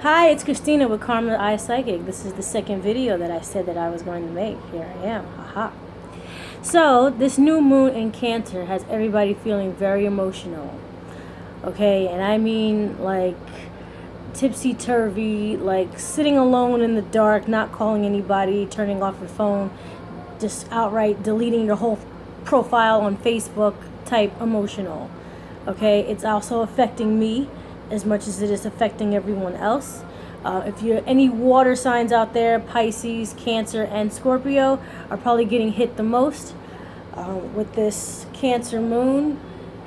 Hi, it's Christina with Karma Eye Psychic. This is the second video that I said that I was going to make. Here I am. Haha. So, this new moon in Cancer has everybody feeling very emotional. Okay, and I mean like tipsy-turvy, like sitting alone in the dark, not calling anybody, turning off your phone, just outright deleting your whole profile on Facebook type emotional. Okay, it's also affecting me as much as it is affecting everyone else. If you're any water signs out there, Pisces, Cancer, and Scorpio are probably getting hit the most with this Cancer moon.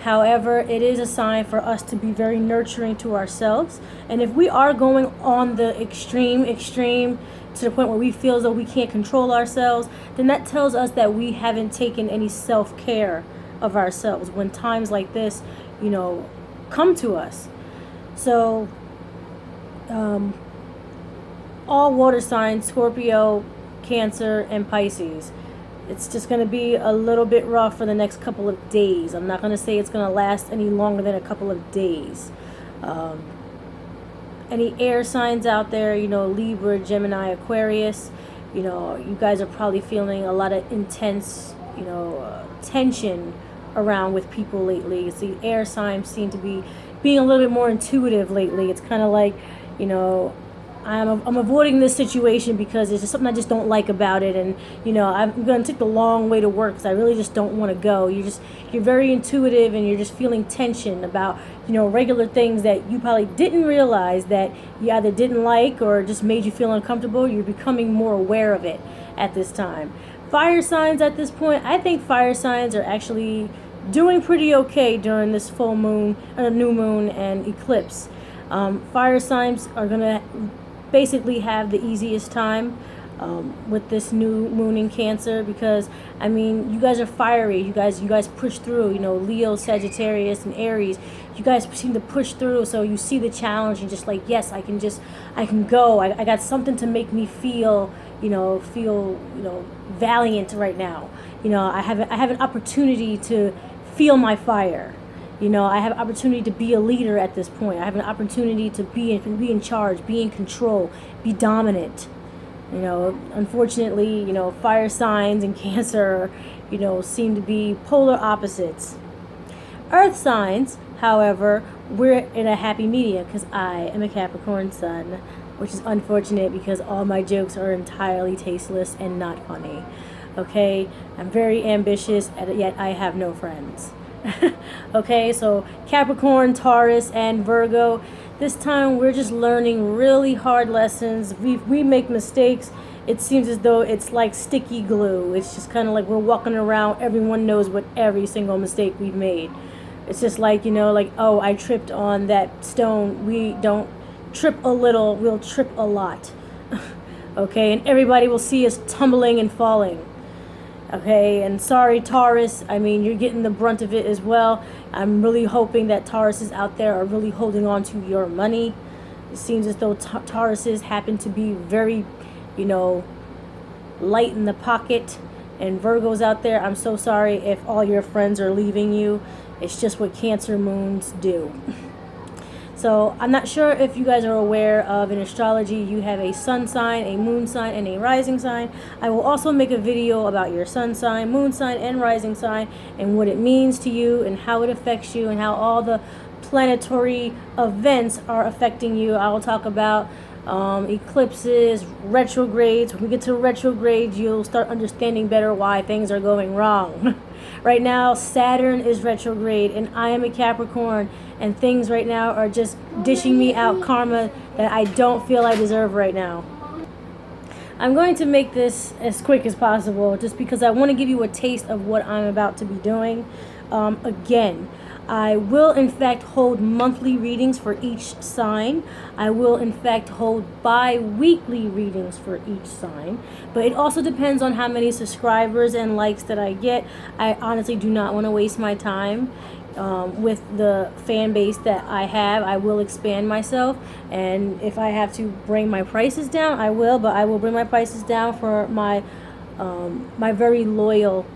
However, it is a sign for us to be very nurturing to ourselves. And if we are going on the extreme to the point where we feel as though we can't control ourselves, then that tells us that we haven't taken any self-care of ourselves when times like this, come to us. So, all water signs, Scorpio, Cancer, and Pisces, it's just going to be a little bit rough for the next couple of days. I'm not going to say it's going to last any longer than a couple of days. Any air signs out there, Libra, Gemini, Aquarius, you guys are probably feeling a lot of intense, tension around with people lately. It's the air signs seem to be being a little bit more intuitive lately. It's kind of like, I'm avoiding this situation because it's just something I just don't like about it, and I'm going to take the long way to work because I really just don't want to go. You're very intuitive, and you're just feeling tension about regular things that you probably didn't realize that you either didn't like or just made you feel uncomfortable. You're becoming more aware of it at this time. Fire signs at this point, I think fire signs are actually doing pretty okay during this full moon, new moon, and eclipse. Fire signs are gonna basically have the easiest time with this new moon in Cancer because you guys are fiery. You guys push through. Leo, Sagittarius, and Aries. You guys seem to push through. So you see the challenge and just like, yes, I can go. I got something to make me feel valiant right now. I have an opportunity to feel my fire. I have an opportunity to be a leader at this point. I have an opportunity to be in charge, be in control, be dominant. Unfortunately, fire signs and Cancer, seem to be polar opposites. Earth signs, however, we're in a happy medium because I am a Capricorn sun, which is unfortunate because all my jokes are entirely tasteless and not funny. Okay, I'm very ambitious, yet I have no friends. Okay, so Capricorn, Taurus, and Virgo, this time we're just learning really hard lessons. We make mistakes. It seems as though it's like sticky glue. It's just kind of like we're walking around. Everyone knows what every single mistake we've made. It's just like, oh, I tripped on that stone. We don't trip a little, we'll trip a lot. Okay, and everybody will see us tumbling and falling. Okay, and sorry, Taurus, you're getting the brunt of it as well. I'm really hoping that Tauruses out there are really holding on to your money. It seems as though Tauruses happen to be very, light in the pocket. And Virgos out there, I'm so sorry if all your friends are leaving you. It's just what Cancer moons do. So I'm not sure if you guys are aware of, in astrology, you have a sun sign, a moon sign, and a rising sign. I will also make a video about your sun sign, moon sign, and rising sign, and what it means to you, and how it affects you, and how all the planetary events are affecting you. I will talk about eclipses, retrogrades. When we get to retrogrades, you'll start understanding better why things are going wrong. Right now, Saturn is retrograde, and I am a Capricorn, and things right now are just dishing me out karma that I don't feel I deserve right now. I'm going to make this as quick as possible just because I want to give you a taste of what I'm about to be doing. Again, I will in fact hold monthly readings for each sign. I will in fact hold bi-weekly readings for each sign. But it also depends on how many subscribers and likes that I get. I honestly do not want to waste my time with the fan base that I have. I will expand myself, and if I have to bring my prices down, I will, but I will bring my prices down for my my very loyal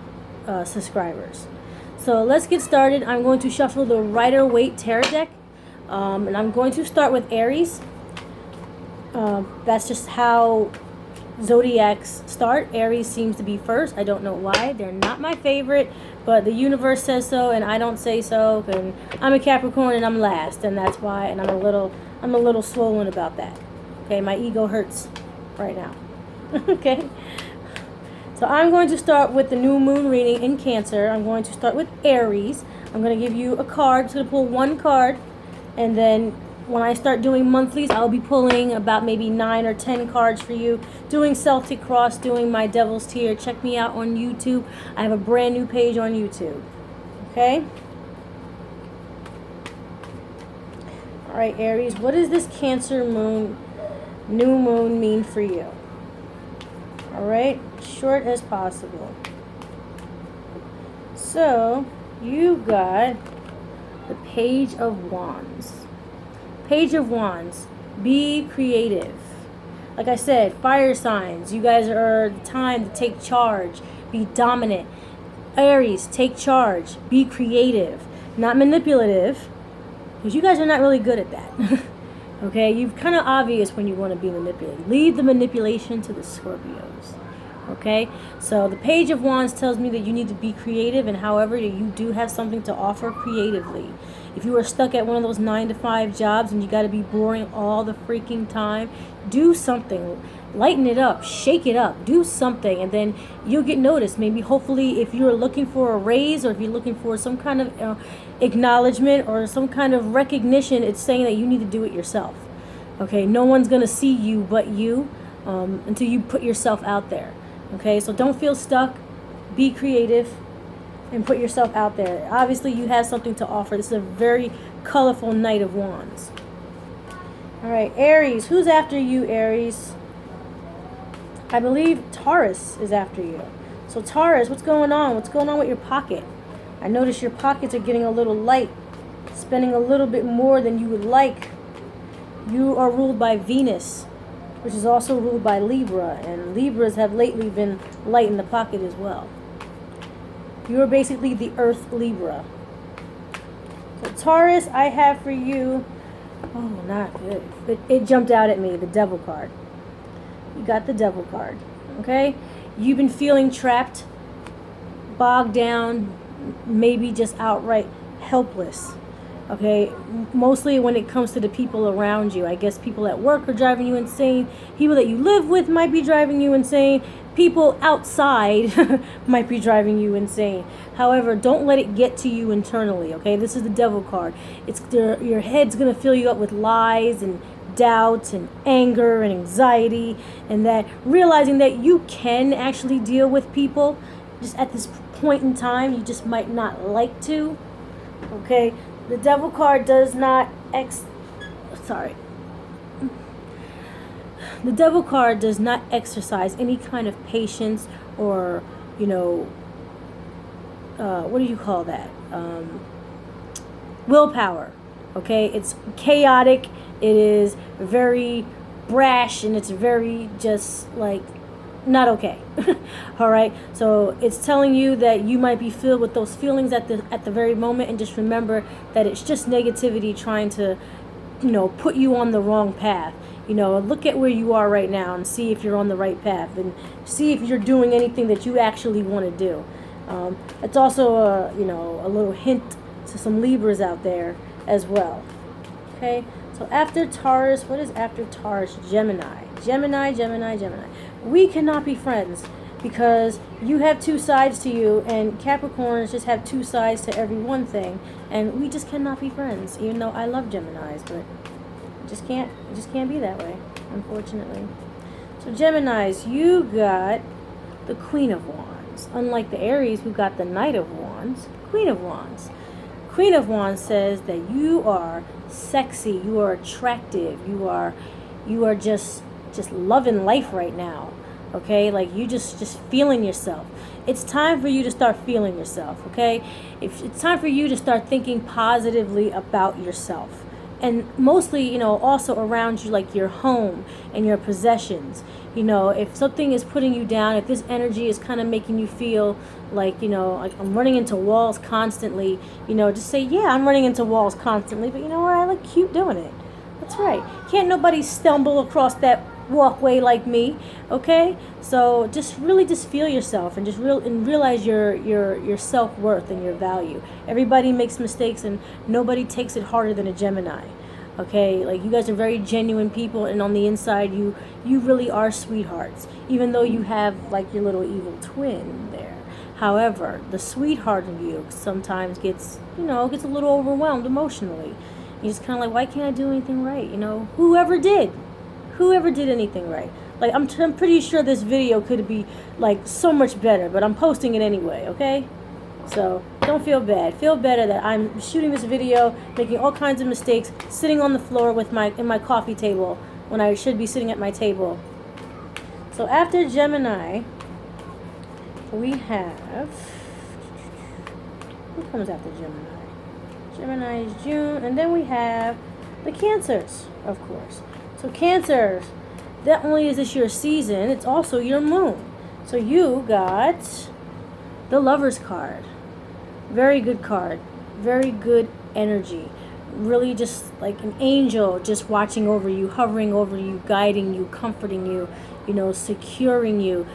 subscribers. So let's get started. I'm going to shuffle the Rider-Waite Tarot deck, and I'm going to start with Aries. That's just how zodiacs start. Aries seems to be first. I don't know why. They're not my favorite, but the universe says so, and I don't say so. And I'm a Capricorn, and I'm last, and that's why. And I'm a little swollen about that. Okay, my ego hurts right now. Okay. So I'm going to start with the new moon reading in Cancer. I'm going to start with Aries. I'm going to give you a card. I'm just going to pull one card, and then when I start doing monthlies, I'll be pulling about maybe 9 or 10 cards for you. Doing Celtic Cross, doing my Devil's Tier. Check me out on YouTube. I have a brand new page on YouTube. Okay? Alright, Aries, what does this Cancer moon, new moon mean for you? Alright, short as possible. So, you got the Page of Wands. Page of Wands, be creative. Like I said, fire signs, you guys are the time to take charge, be dominant. Aries, take charge, be creative, not manipulative, because you guys are not really good at that. Okay, you're kind of obvious when you want to be manipulated. Leave the manipulation to the Scorpios. Okay, so the Page of Wands tells me that you need to be creative, and however you do have something to offer creatively. If you are stuck at one of those 9-to-5 jobs and you got to be boring all the freaking time, do something. Lighten it up, shake it up, do something, and then you'll get noticed. Maybe, hopefully, if you're looking for a raise or if you're looking for some kind of acknowledgement or some kind of recognition, it's saying that you need to do it yourself. Okay, no one's going to see you but you until you put yourself out there. Okay, so don't feel stuck, be creative, and put yourself out there. Obviously, you have something to offer. This is a very colorful Knight of Wands. All right, Aries. Who's after you, Aries? I believe Taurus is after you. So, Taurus, what's going on? What's going on with your pocket? I notice your pockets are getting a little light, spending a little bit more than you would like. You are ruled by Venus, which is also ruled by Libra, and Libras have lately been light in the pocket as well. You are basically the Earth Libra. So Taurus, I have for you, oh, not good. It jumped out at me, the Devil card. You got the Devil card, okay? You've been feeling trapped, bogged down, maybe just outright helpless. Okay, mostly when it comes to the people around you. I guess people at work are driving you insane. People that you live with might be driving you insane. People outside might be driving you insane. However, don't let it get to you internally, okay? This is the Devil card. Your head's going to fill you up with lies and doubts and anger and anxiety, and that realizing that you can actually deal with people, just at this point in time, you just might not like to, okay? The Devil card does not The Devil card does not exercise any kind of patience or, what do you call that? Willpower. Okay? It's chaotic. It is very brash, and it's very just like not okay. All right, so it's telling you that you might be filled with those feelings at the very moment, and just remember that it's just negativity trying to put you on the wrong path. Look at where you are right now and see if you're on the right path, and see if you're doing anything that you actually want to do. It's also a little hint to some Libras out there as well. Okay, so after Taurus, what is after Taurus? Gemini. We cannot be friends because you have two sides to you, and Capricorns just have two sides to every one thing, and we just cannot be friends. Even though I love Geminis, but it just can't be that way, unfortunately. So Geminis, you got the Queen of Wands. Unlike the Aries, who got the Knight of Wands, Queen of Wands. Queen of Wands says that you are sexy, you are attractive, you are just loving life right now. Okay, like you just feeling yourself. It's time for you to start feeling yourself. Okay, it's time for you to start thinking positively about yourself, and mostly also around you, like your home and your possessions. If something is putting you down, if this energy is kind of making you feel like like I'm running into walls constantly, just say, yeah, I'm running into walls constantly, but I look cute doing it. That's right. Can't nobody stumble across that walkway like me, okay? So just really just feel yourself and just realize your self-worth and your value. Everybody makes mistakes and nobody takes it harder than a Gemini. Okay? Like, you guys are very genuine people, and on the inside you really are sweethearts, even though you have like your little evil twin there. However, the sweetheart of you sometimes gets a little overwhelmed emotionally. You're just kind of like, why can't I do anything right? Whoever did anything right? Like, I'm pretty sure this video could be like so much better, but I'm posting it anyway, okay? So don't feel bad. Feel better that I'm shooting this video, making all kinds of mistakes, sitting on the floor with in my coffee table when I should be sitting at my table. So after Gemini, we have, who comes after Gemini? Gemini is June, and then we have the Cancers, of course. So Cancers, not only is this your season, it's also your moon. So you got the Lover's card. Very good card. Very good energy. Really just like an angel just watching over you, hovering over you, guiding you, comforting you, securing you.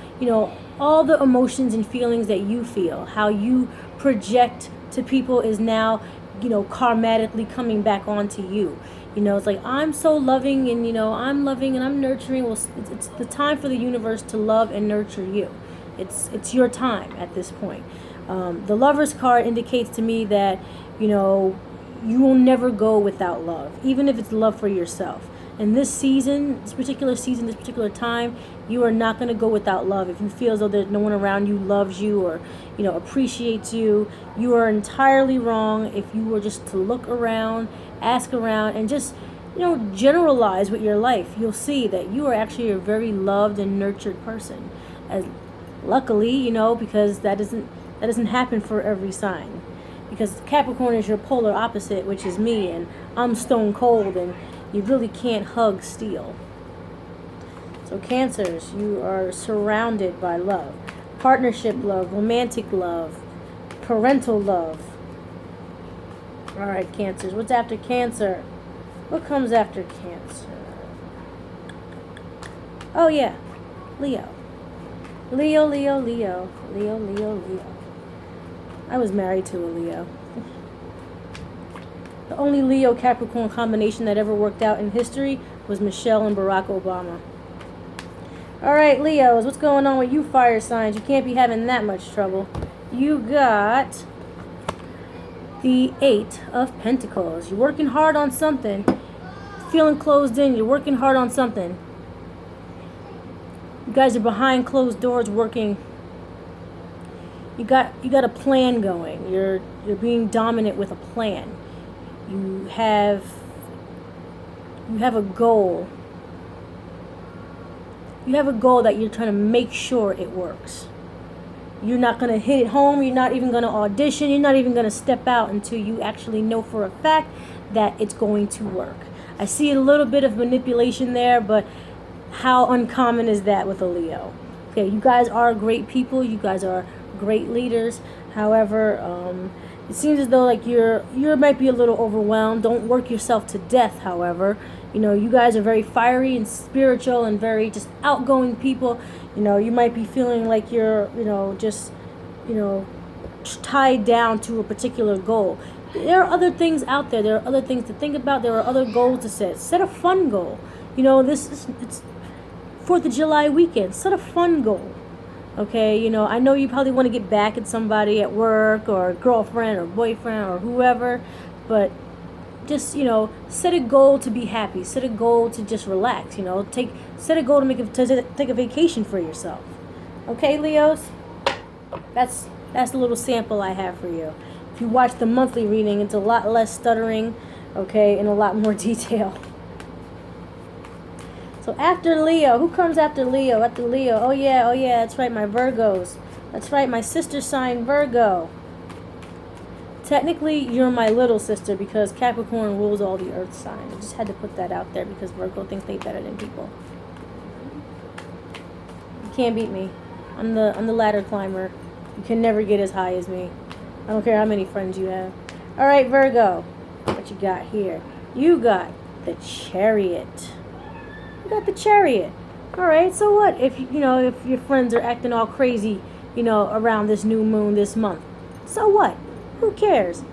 All the emotions and feelings that you feel, how you project to people is now, karmatically coming back onto you. It's like, I'm so loving, and I'm loving and I'm nurturing. Well, it's the time for the universe to love and nurture you. It's your time at this point. The Lover's card indicates to me that you will never go without love, even if it's love for yourself. In this particular time, you are not going to go without love. If you feel as though there's no one around you loves you or appreciates you, you are entirely wrong. If you were just to look around, ask around, and just generalize with your life, you'll see that you are actually a very loved and nurtured person. As luckily, because that doesn't happen for every sign. Because Capricorn is your polar opposite, which is me, and I'm stone cold, and you really can't hug steel. So Cancers, you are surrounded by love. Partnership love, romantic love, parental love. Alright, Cancers. What's after Cancer? What comes after Cancer? Oh, yeah. Leo. Leo, Leo, Leo. Leo, Leo, Leo. I was married to a Leo. The only Leo-Capricorn combination that ever worked out in history was Michelle and Barack Obama. Alright, Leos, what's going on with you fire signs? You can't be having that much trouble. You got the 8 of Pentacles. You're working hard on something. Feeling closed in. You're working hard on something. You guys are behind closed doors working. You got a plan going. You're being dominant with a plan. You have a goal. You have a goal that you're trying to make sure it works. You're not going to hit it home. You're not even going to audition. You're not even going to step out until you actually know for a fact that it's going to work. I see a little bit of manipulation there, but how uncommon is that with a Leo? Okay, you guys are great people. You guys are great leaders. However, it seems as though like you might be a little overwhelmed. Don't work yourself to death, however. You guys are very fiery and spiritual and very just outgoing people. You might be feeling like you're, just, tied down to a particular goal. There are other things out there. There are other things to think about. There are other goals to set. Set a fun goal. It's 4th of July weekend. Set a fun goal. Okay, I know you probably want to get back at somebody at work or a girlfriend or boyfriend or whoever, but just, set a goal to be happy. Set a goal to just relax, set a goal to take a vacation for yourself. Okay, Leos? That's a little sample I have for you. If you watch the monthly reading, it's a lot less stuttering, okay, and a lot more detail. So after Leo, who comes after Leo? After Leo, oh yeah, that's right, my Virgos. That's right, my sister sign, Virgo. Technically, you're my little sister because Capricorn rules all the earth signs. I just had to put that out there because Virgo thinks they're better than people. You can't beat me. I'm the ladder climber. You can never get as high as me. I don't care how many friends you have. All right, Virgo, what you got here? You got the Chariot. You got the Chariot. All right, so what if if your friends are acting all crazy, around this new moon this month? So what? Who cares?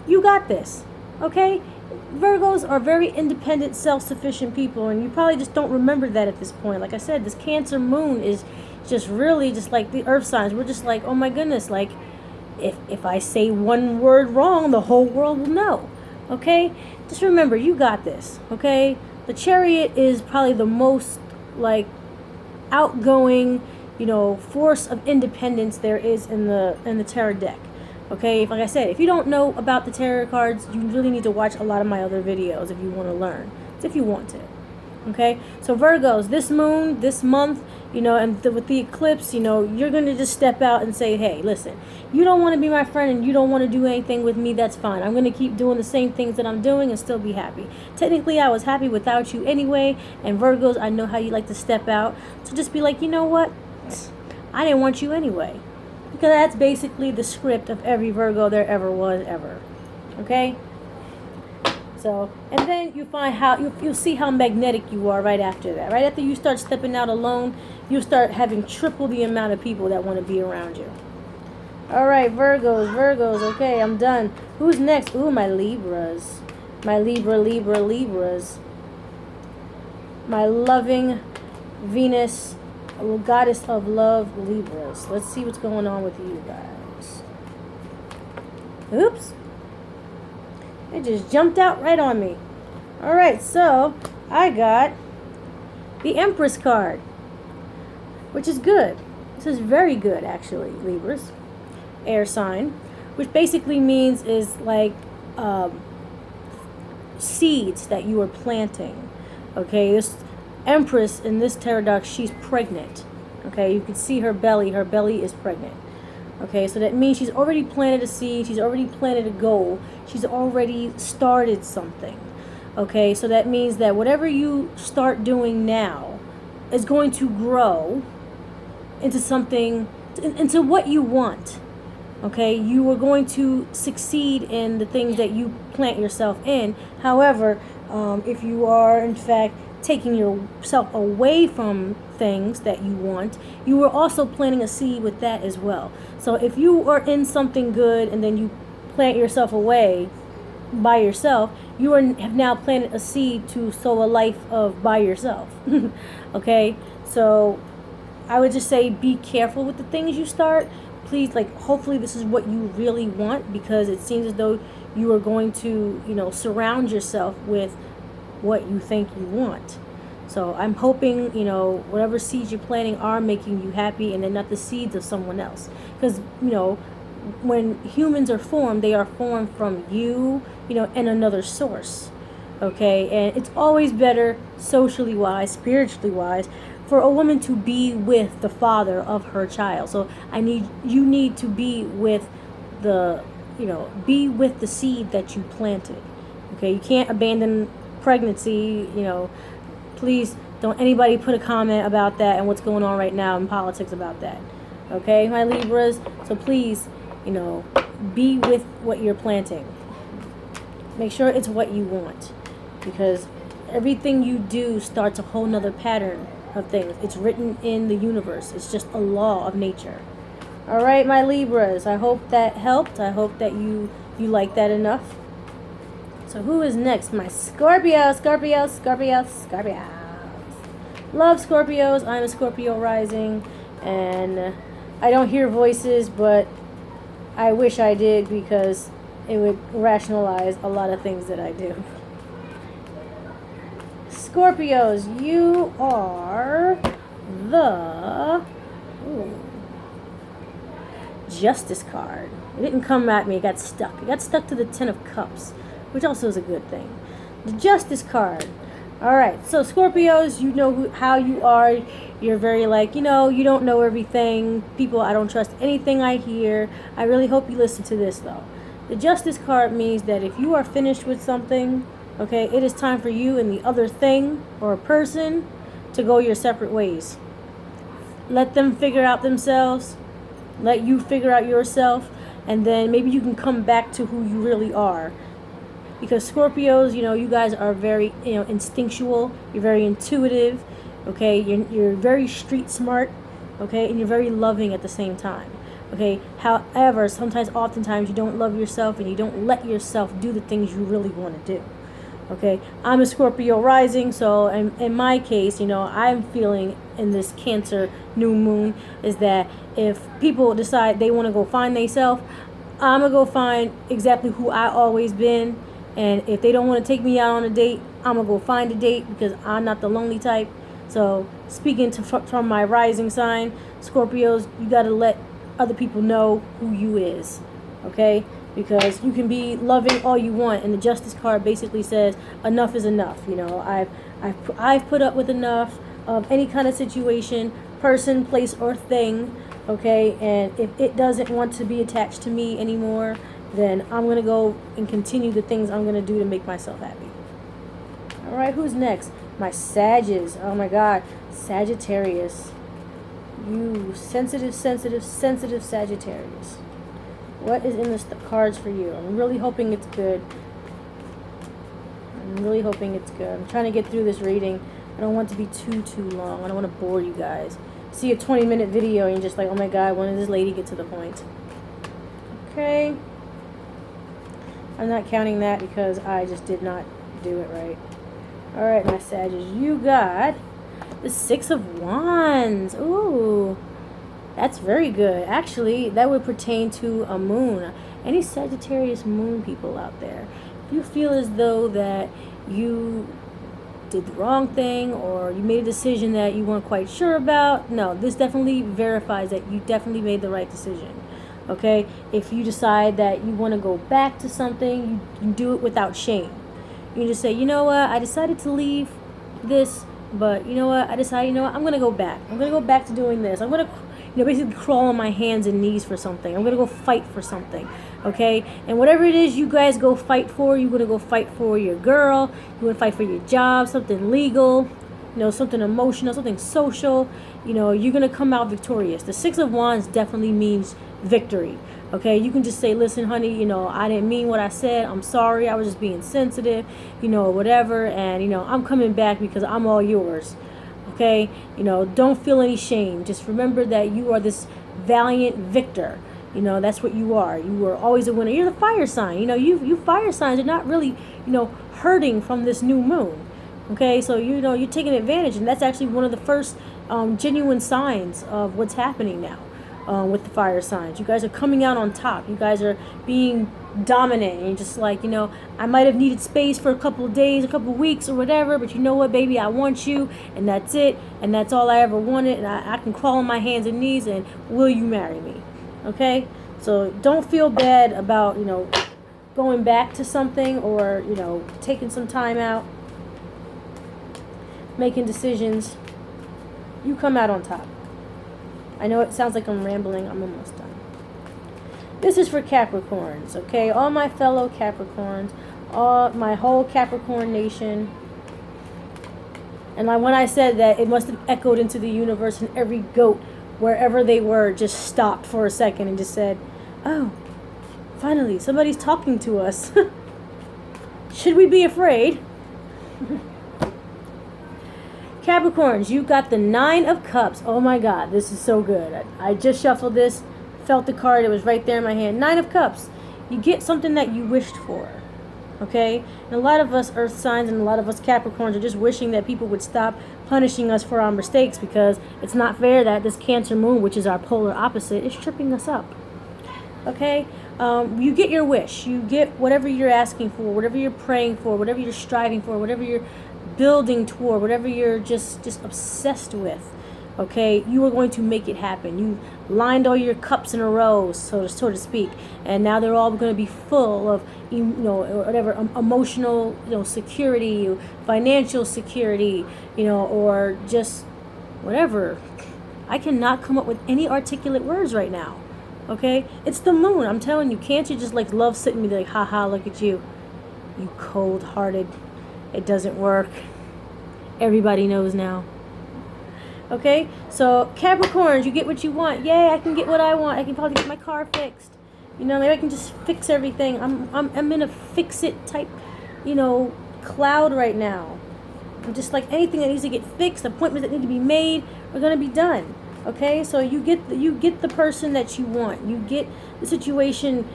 You got this. Okay? Virgos are very independent, self-sufficient people, and you probably just don't remember that at this point. Like I said, this Cancer moon is just really just like the earth signs. We're just like, oh my goodness, like if I say one word wrong, the whole world will know. Okay? Just remember, you got this. Okay? The Chariot is probably the most like outgoing, force of independence there is in the tarot deck. Okay, like I said, if you don't know about the tarot cards, you really need to watch a lot of my other videos if you want to learn. It's if you want to. Okay, so Virgos, this moon, this month, and with the eclipse, you're going to just step out and say, hey, listen, you don't want to be my friend and you don't want to do anything with me, that's fine. I'm going to keep doing the same things that I'm doing and still be happy. Technically, I was happy without you anyway, and Virgos, I know how you like to step out. So just be like, you know what? I didn't want you anyway. Because that's basically the script of every Virgo there ever was ever. Okay? So, and then you find how, you'll see how magnetic you are right after that. Right after you start stepping out alone, you start having triple the amount of people that want to be around you. Alright, Virgos. Okay, I'm done. Who's next? Ooh, my Libras. My Libras. My loving Venus, goddess of love, Libras. Let's see what's going on with you guys. Oops. It just jumped out right on me. Alright, so I got the Empress card, which is good. This is very good, actually, Libras. Air sign, which basically means is like seeds that you are planting. Okay, this Empress in this tarot deck, she's pregnant. Okay, you can see her belly. Her belly is pregnant. Okay, so that means she's already planted a seed. She's already planted a goal. She's already started something. Okay, so that means that whatever you start doing now is going to grow into something, into what you want. Okay, you are going to succeed in the things that you plant yourself in. However, if you are in fact taking yourself away from things that you want, you are also planting a seed with that as well. So if you are in something good and then you plant yourself away by yourself, you have now planted a seed to sow a life of by yourself. Okay, so I would just say be careful with the things you start. Please, hopefully this is what you really want, because it seems as though you are going to, surround yourself with what you think you want. So I'm hoping, whatever seeds you're planting are making you happy, and they're not the seeds of someone else. Because, when humans are formed, they are formed from you, and another source. Okay, and it's always better, socially wise, spiritually wise, for a woman to be with the father of her child. So you need to be with be with the seed that you planted. Okay, you can't abandon pregnancy. Please don't anybody put a comment about that and what's going on right now in politics about that. Okay, my Libras. So please, be with what you're planting. Make sure it's what you want, because everything you do starts a whole nother pattern of things. It's written in the universe. It's just a law of nature. All right, my Libras. I hope that helped. I hope that you like that enough. So who is next? My Scorpios. Love Scorpios. I'm a Scorpio rising, and I don't hear voices, but I wish I did, because it would rationalize a lot of things that I do. Scorpios, you are the Justice card. It didn't come at me. It got stuck. It got stuck to the Ten of Cups, which also is a good thing. The Justice card. Alright, so Scorpios, you know how you are. You're very you don't know everything. People, I don't trust anything I hear. I really hope you listen to this, though. The Justice card means that if you are finished with something, okay, it is time for you and the other thing or a person to go your separate ways. Let them figure out themselves. Let you figure out yourself. And then maybe you can come back to who you really are. because Scorpios, you know, you guys are very, you know, instinctual. You're very intuitive. Okay, you're very street smart. Okay, and you're very loving at the same time. Okay, however, oftentimes you don't love yourself and you don't let yourself do the things you really want to do. Okay, I'm a Scorpio rising, so in my case, you know, I'm feeling in this Cancer new moon is that if people decide they want to go find themselves, I'm going to go find exactly who I always been. And if they don't want to take me out on a date, I'm going to go find a date because I'm not the lonely type. So speaking from my rising sign, Scorpios, you got to let other people know who you is. Okay? Because you can be loving all you want, and the Justice card basically says enough is enough. You know, I've put up with enough of any kind of situation, person, place, or thing. Okay, and if it doesn't want to be attached to me anymore, then I'm gonna go and continue the things I'm gonna do to make myself happy. All right, who's next? My Sages. Oh my God, Sagittarius. You sensitive Sagittarius. What is in the cards for you? I'm really hoping it's good. I'm trying to get through this reading. I don't want it to be too long. I don't want to bore you guys. See a 20-minute video and you're just like, oh my God, when does this lady get to the point? Okay. I'm not counting that because I just did not do it right. Alright, my Sagittarius. You got the Six of Wands. Ooh. That's very good. Actually, that would pertain to a moon. Any Sagittarius moon people out there, if you feel as though that you did the wrong thing or you made a decision that you weren't quite sure about, no, this definitely verifies that you definitely made the right decision. Okay? If you decide that you want to go back to something, you can do it without shame. You can just say, you know what, I decided to leave this, but you know what, I'm going to go back. I'm going to go back to doing this. I'm going to basically crawl on my hands and knees for something. I'm going to go fight for something, okay? And whatever it is you guys go fight for, you're going to go fight for your girl, you're going to fight for your job, something legal, something emotional, something social, you're going to come out victorious. The Six of Wands definitely means victory, okay? You can just say, listen, honey, I didn't mean what I said. I'm sorry. I was just being sensitive, or whatever. And, I'm coming back because I'm all yours. Okay, don't feel any shame. Just remember that you are this valiant victor. That's what you are. You are always a winner. You're the fire sign. You fire signs are not really, hurting from this new moon. Okay, so you're taking advantage, and that's actually one of the first genuine signs of what's happening now with the fire signs. You guys are coming out on top. You guys are being dominant, and you're just like, I might have needed space for a couple of days, a couple of weeks or whatever, but you know what, baby, I want you, and that's it, and that's all I ever wanted, and I can crawl on my hands and knees, and will you marry me? Okay, so don't feel bad about going back to something, or taking some time out, making decisions. You come out on top. I know it sounds like I'm rambling. I'm almost done. This is for Capricorns, okay? All my fellow Capricorns, all my whole Capricorn nation. And when I said that, it must have echoed into the universe, and every goat, wherever they were, just stopped for a second and just said, oh, finally, somebody's talking to us. Should we be afraid? Capricorns, you got the Nine of Cups. Oh my God, this is so good. I just shuffled this, felt the card, it was right there in my hand. Nine of Cups. You get something that you wished for. Okay? And a lot of us Earth signs and a lot of us Capricorns are just wishing that people would stop punishing us for our mistakes, because it's not fair that this Cancer moon, which is our polar opposite, is tripping us up. Okay? You get your wish. You get whatever you're asking for, whatever you're praying for, whatever you're striving for, whatever you're building toward, whatever you're just obsessed with. Okay, you are going to make it happen. You lined all your cups in a row, so to speak, and now they're all going to be full of, whatever, emotional, security, financial security, or just whatever. I cannot come up with any articulate words right now. Okay, it's the moon. I'm telling you, Cancer just love sitting me like, haha, look at you, you cold-hearted. It doesn't work. Everybody knows now. Okay, so Capricorns, you get what you want. Yay, I can get what I want. I can probably get my car fixed. Maybe I can just fix everything. I'm in a fix-it type cloud right now. Just like anything that needs to get fixed, appointments that need to be made are going to be done. Okay, so you get the person that you want. You get the situation,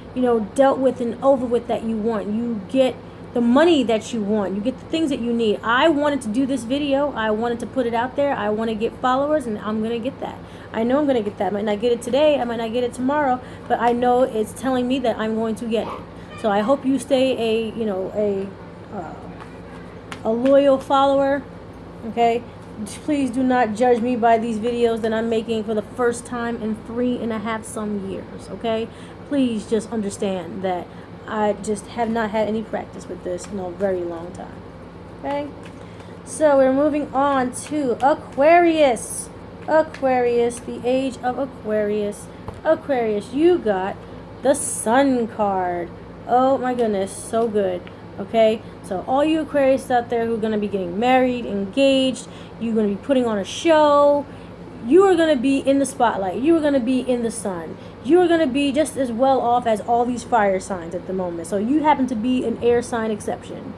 dealt with and over with that you want. You get the money that you want. You get the things that you need. I wanted to do this video. I wanted to put it out there. I want to get followers, and I'm going to get that. I know I'm going to get that. I might not get it today. I might not get it tomorrow, but I know it's telling me that I'm going to get it. So I hope you stay a loyal follower. Okay, please do not judge me by these videos that I'm making for the first time in 3.5 some years. Okay, please just understand that I just have not had any practice with this in a very long time. Okay, so we're moving on to Aquarius. Aquarius, the age of Aquarius. Aquarius, you got the Sun card. Oh my goodness, so good. Okay, so all you Aquarius out there who are going to be getting married, engaged, you're going to be putting on a show, you are going to be in the spotlight, you are going to be in the sun, you are going to be just as well off as all these fire signs at the moment. So you happen to be an air sign exception.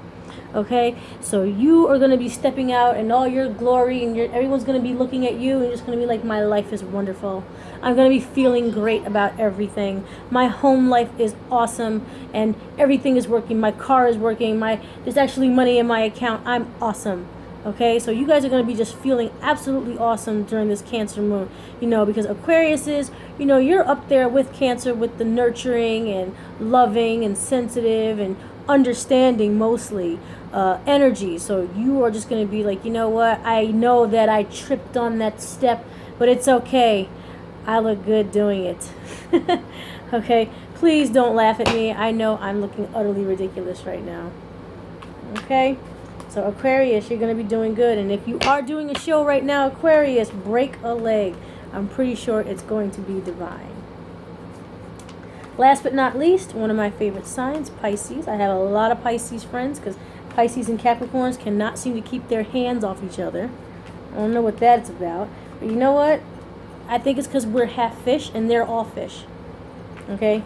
Okay, so you are going to be stepping out in all your glory, and everyone's going to be looking at you and just going to be like, my life is wonderful. I'm going to be feeling great about everything. My home life is awesome, and everything is working. My car is working. There's actually money in my account. I'm awesome. Okay, so you guys are going to be just feeling absolutely awesome during this Cancer moon, because Aquarius is, you're up there with Cancer with the nurturing and loving and sensitive and understanding mostly energy. So you are just going to be like, you know what, I know that I tripped on that step, but it's okay. I look good doing it. Okay, please don't laugh at me. I know I'm looking utterly ridiculous right now. Okay, so Aquarius, you're going to be doing good. And if you are doing a show right now, Aquarius, break a leg. I'm pretty sure it's going to be divine. Last but not least, one of my favorite signs, Pisces. I have a lot of Pisces friends because Pisces and Capricorns cannot seem to keep their hands off each other. I don't know what that's about. But you know what? I think it's because we're half fish and they're all fish. Okay?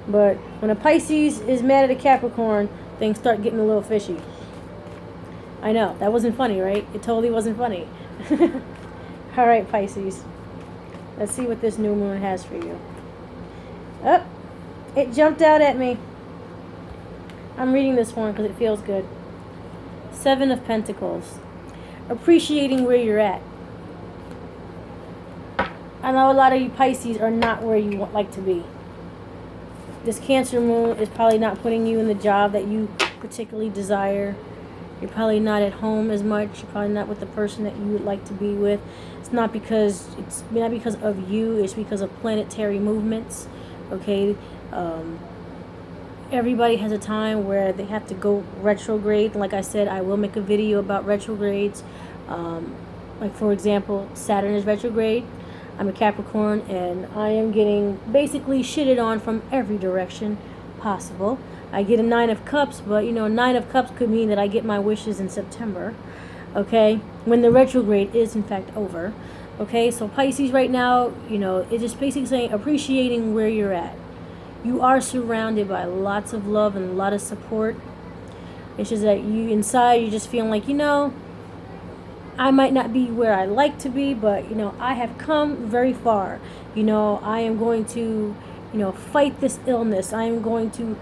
But when a Pisces is mad at a Capricorn, things start getting a little fishy. I know. That wasn't funny, right? It totally wasn't funny. Alright, Pisces. Let's see what this new moon has for you. Oh, it jumped out at me. I'm reading this one because it feels good. 7 of Pentacles. Appreciating where you're at. I know a lot of you Pisces are not where you would like to be. This Cancer moon is probably not putting you in the job that you particularly desire. You're probably not at home as much. You're probably not with the person that you would like to be with. It's not because of you. It's because of planetary movements. Okay, everybody has a time where they have to go retrograde. Like I said, I will make a video about retrogrades. Like for example, Saturn is retrograde. I'm a Capricorn, and I am getting basically shitted on from every direction possible. I get a 9 of Cups, but 9 of Cups could mean that I get my wishes in September. Okay, when the retrograde is in fact over. Okay, so Pisces right now, it's just basically saying appreciating where you're at. You are surrounded by lots of love and a lot of support. It's just that you inside, you're just feeling like, I might not be where I like to be, but, I have come very far. I am going to, fight this illness. I am going to,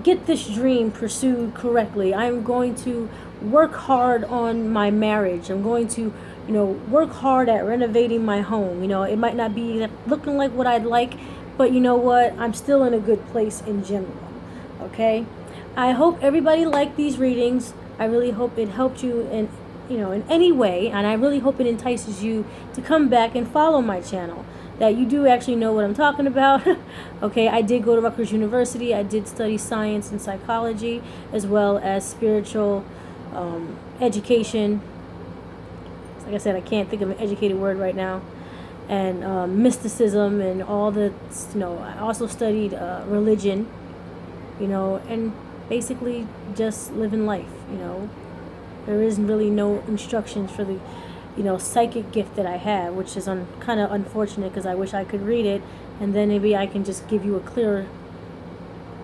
get this dream pursued correctly. I'm going to work hard on my marriage. I'm going to, work hard at renovating my home. It might not be looking like what I'd like, but you know what? I'm still in a good place in general. Okay? I hope everybody liked these readings. I really hope it helped you in any way, and I really hope it entices you to come back and follow my channel, that you do actually know what I'm talking about. Okay, I did go to Rutgers University. I did study science and psychology, as well as spiritual education. Like I said, I can't think of an educated word right now. And mysticism and all the, I also studied religion, and basically just living life, There is really no instructions for the, psychic gift that I have, which is kind of unfortunate because I wish I could read it, and then maybe I can just give you a clearer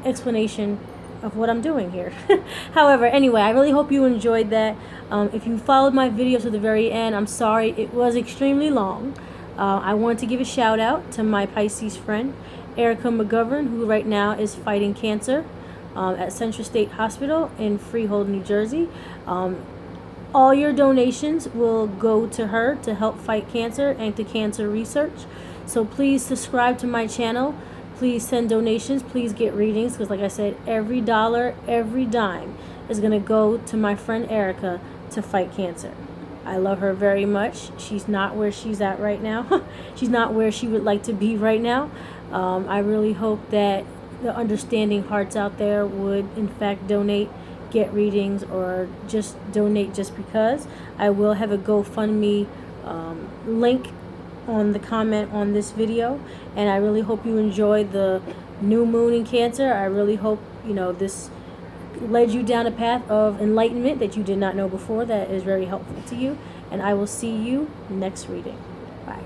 explanation of what I'm doing here. However, anyway, I really hope you enjoyed that. If you followed my video to the very end, I'm sorry it was extremely long. I want to give a shout out to my Pisces friend, Erica McGovern, who right now is fighting cancer at Central State Hospital in Freehold, New Jersey. All your donations will go to her to help fight cancer and to cancer research. So please subscribe to my channel. Please send donations. Please get readings, because like I said, every dollar, every dime is going to go to my friend Erica to fight cancer. I love her very much. She's not where she's at right now. She's not where she would like to be right now. I really hope that the understanding hearts out there would in fact donate, get readings, or just donate just because. I will have a GoFundMe link on the comment on this video, and I really hope you enjoyed the new moon in Cancer. I really hope this led you down a path of enlightenment that you did not know before, that is very helpful to you, and I will see you next reading. Bye.